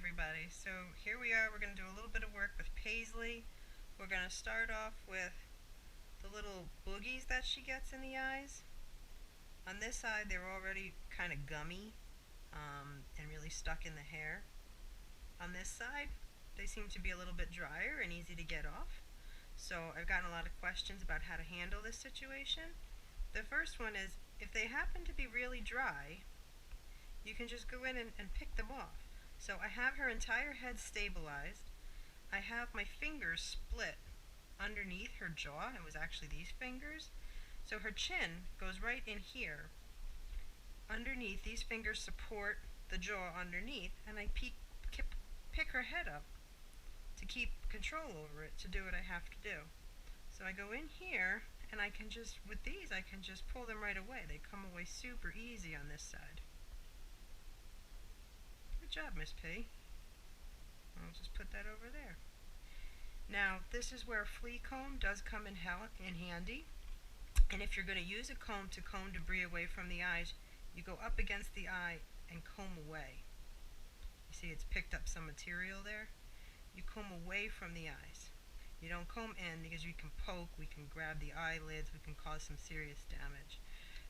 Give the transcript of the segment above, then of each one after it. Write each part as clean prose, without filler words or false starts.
everybody. So here we are, we're going to do a little bit of work with Paisley. We're going to start off with the little boogies that she gets in the eyes. On this side they're already kind of gummy and really stuck in the hair. On this side they seem to be a little bit drier and easy to get off. So I've gotten a lot of questions about how to handle this situation. The first one is, if they happen to be really dry, you can just go in and pick them off. So I have her entire head stabilized. I have my fingers split underneath her jaw. It was actually these fingers. So her chin goes right in here. Underneath, these fingers support the jaw underneath, and I pick her head up to keep control over it, to do what I have to do. So I go in here, and I can just, with these, I can just pull them right away. They come away super easy on this side. Good job, Miss P. I'll just put that over there. Now, this is where a flea comb does come in handy. And if you're going to use a comb to comb debris away from the eyes, you go up against the eye and comb away. You see it's picked up some material there? You comb away from the eyes. You don't comb in, because you can poke, we can grab the eyelids, we can cause some serious damage.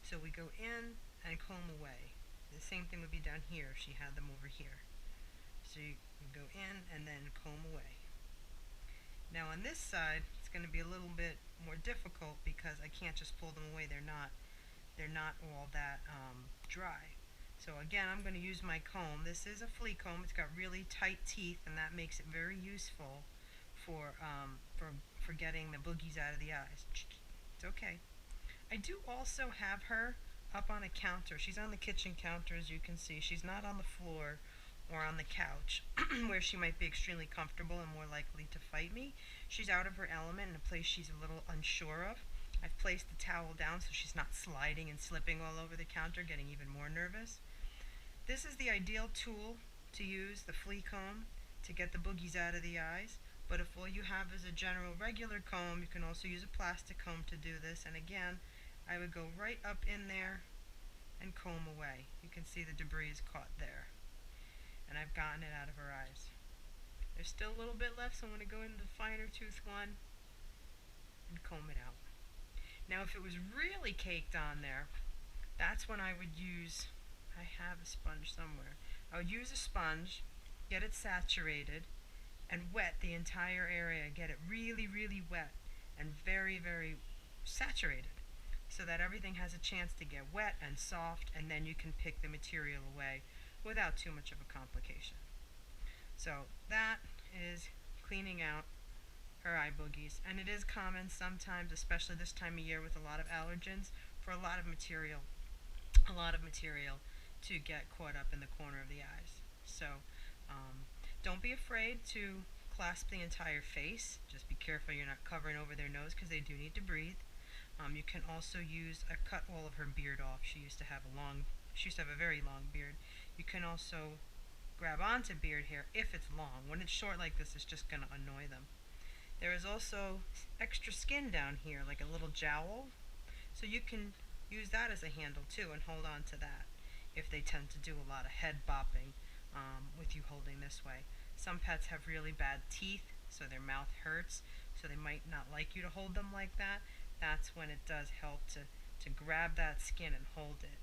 So we go in and comb away. The same thing would be down here if she had them over here. So you go in and then comb away. Now on this side, it's going to be a little bit more difficult because I can't just pull them away. They're not all that dry. So again, I'm going to use my comb. This is a flea comb. It's got really tight teeth, and that makes it very useful for getting the boogies out of the eyes. It's okay. I do also have her up on a counter. She's on the kitchen counter, as you can see. She's not on the floor or on the couch where she might be extremely comfortable and more likely to fight me. She's out of her element in a place she's a little unsure of. I've placed the towel down so she's not sliding and slipping all over the counter, getting even more nervous. This is the ideal tool to use, the flea comb, to get the boogies out of the eyes. But if all you have is a general regular comb, you can also use a plastic comb to do this. And again, I would go right up in there and comb away. You can see the debris is caught there. And I've gotten it out of her eyes. There's still a little bit left, so I'm going to go into the finer tooth one and comb it out. Now if it was really caked on there, that's when I would use, I have a sponge somewhere. I would use a sponge, get it saturated, and wet the entire area. Get it really, really wet and very, very saturated, so that everything has a chance to get wet and soft, and then you can pick the material away without too much of a complication. So that is cleaning out her eye boogies, and it is common sometimes, especially this time of year with a lot of allergens, for a lot of material to get caught up in the corner of the eyes. So don't be afraid to clasp the entire face. Just be careful you're not covering over their nose, because they do need to breathe. You can also use, I've cut all of her beard off. She used to have a very long beard. You can also grab onto beard hair if it's long. When it's short like this, it's just going to annoy them. There is also extra skin down here, like a little jowl. So you can use that as a handle too and hold on to that if they tend to do a lot of head bopping with you holding this way. Some pets have really bad teeth, so their mouth hurts, so they might not like you to hold them like that. That's when it does help to grab that skin and hold it.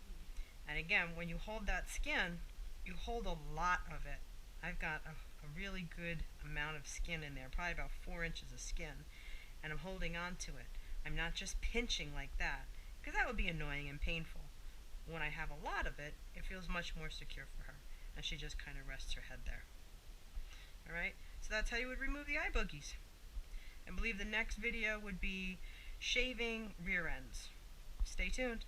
And again, when you hold that skin, you hold a lot of it. I've got a really good amount of skin in there, probably about 4 inches of skin, and I'm holding on to it. I'm not just pinching like that, because that would be annoying and painful. When I have a lot of it, it feels much more secure for her, and she just kind of rests her head there. Alright, so that's how you would remove the eye boogies. I believe the next video would be shaving rear ends. Stay tuned.